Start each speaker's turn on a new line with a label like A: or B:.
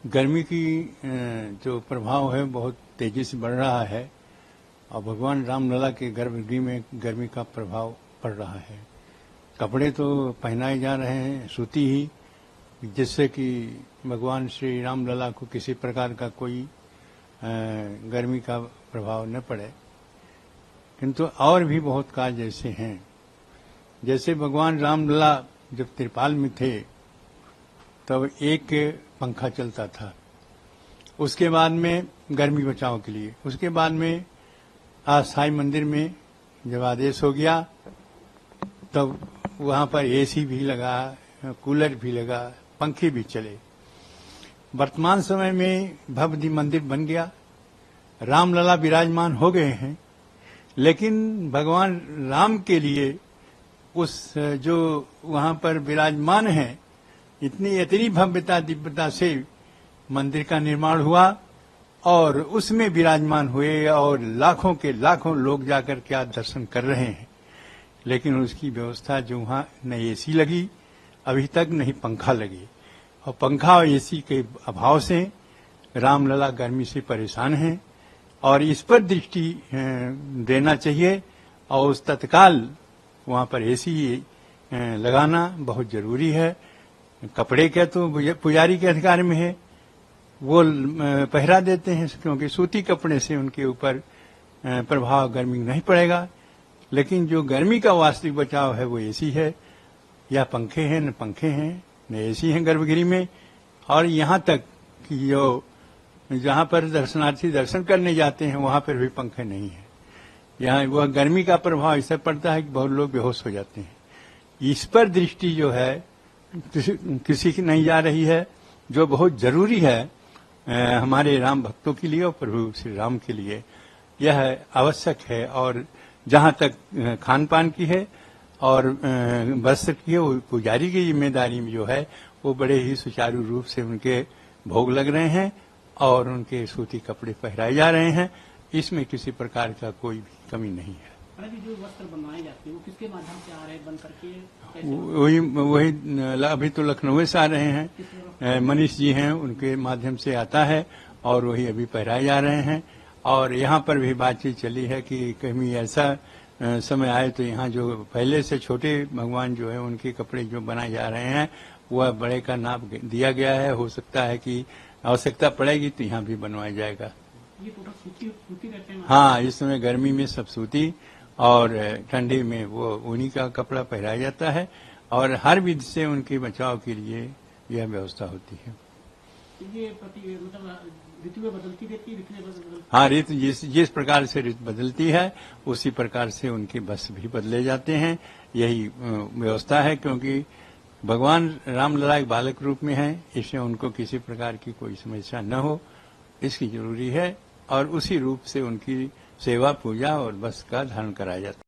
A: गर्मी की जो प्रभाव है बहुत तेजी से बढ़ रहा है और भगवान रामलला के गर्भगृह में गर्मी का प्रभाव पड़ रहा है। कपड़े तो पहनाए जा रहे हैं सूती ही, जिससे कि भगवान श्री रामलला को किसी प्रकार का कोई गर्मी का प्रभाव न पड़े। किंतु और भी बहुत कार्य ऐसे हैं, जैसे भगवान रामलला जब त्रिपाल में थे तब एक पंखा चलता था, उसके बाद में गर्मी बचाव के लिए, उसके बाद में साईं मंदिर में जब आदेश हो गया तब वहाँ पर एसी भी लगा, कूलर भी लगा, पंखे भी चले। वर्तमान समय में भव्य मंदिर बन गया, रामलला विराजमान हो गए हैं, लेकिन भगवान राम के लिए उस जो वहाँ पर विराजमान है इतनी भव्यता दिव्यता से मंदिर का निर्माण हुआ और उसमें विराजमान हुए और लाखों के लाखों लोग जाकर के आज दर्शन कर रहे हैं। लेकिन उसकी व्यवस्था जो वहाँ न एसी लगी अभी तक, नहीं पंखा लगी, और पंखा और एसी के अभाव से रामलला गर्मी से परेशान हैं और इस पर दृष्टि देना चाहिए और उस तत्काल वहाँ पर एसी लगाना बहुत जरूरी है। कपड़े के तो पुजारी के अधिकार में है, वो पहरा देते हैं क्योंकि सूती कपड़े से उनके ऊपर प्रभाव गर्मी नहीं पड़ेगा। लेकिन जो गर्मी का वास्तविक बचाव है वो एसी है, या पंखे हैं, न पंखे हैं न एसी हैं गर्भगृह में। और यहाँ तक कि जो जहाँ पर दर्शनार्थी दर्शन करने जाते हैं वहाँ पर भी पंखे नहीं है। यहाँ वह गर्मी का प्रभाव ऐसा पड़ता है कि बहुत लोग बेहोश हो जाते हैं। इस पर दृष्टि जो है किसी की नहीं जा रही है, जो बहुत जरूरी है हमारे राम भक्तों के लिए और प्रभु श्री राम के लिए यह आवश्यक है। और जहाँ तक खान पान की है और वस्त्र की है, वो पुजारी की जिम्मेदारी में जो है वो बड़े ही सुचारू रूप से उनके भोग लग रहे हैं और उनके सूती कपड़े पहराए जा रहे हैं। इसमें किसी प्रकार का कोई भी कमी नहीं है।
B: जो वस्त्र बनवाए जाते हैं वो किसके माध्यम से आ रहे हैं बन करके?
A: वही अभी तो लखनऊ से आ रहे हैं, मनीष जी हैं, उनके माध्यम से आता है और वही अभी पहराए जा रहे हैं। और यहाँ पर भी बातचीत चली है कि कहीं ऐसा समय आए तो यहाँ जो पहले से छोटे भगवान जो है उनके कपड़े जो बनाए जा रहे हैं वह बड़े का नाप दिया गया है। हो सकता है कि आवश्यकता पड़ेगी तो यहाँ भी बनवाया जाएगा।
B: ये टोटल सूती रहते हैं?
A: हाँ, इस समय गर्मी में सब सूती और ठंडी में वो ऊनी का कपड़ा पहनाया जाता है और हर विधि से उनके बचाव के लिए यह व्यवस्था होती है।
B: ये मतलब ऋतु में बदलती रहती है?
A: हाँ, ऋतु जिस प्रकार से ऋतु बदलती है उसी प्रकार से उनके वस्त्र भी बदले जाते हैं। यही व्यवस्था है, क्योंकि भगवान रामलला एक बालक रूप में है, इससे उनको किसी प्रकार की कोई समस्या न हो, इसकी जरूरी है और उसी रूप से उनकी सेवा पूजा और वस्त्र का धारण कराया जाता है।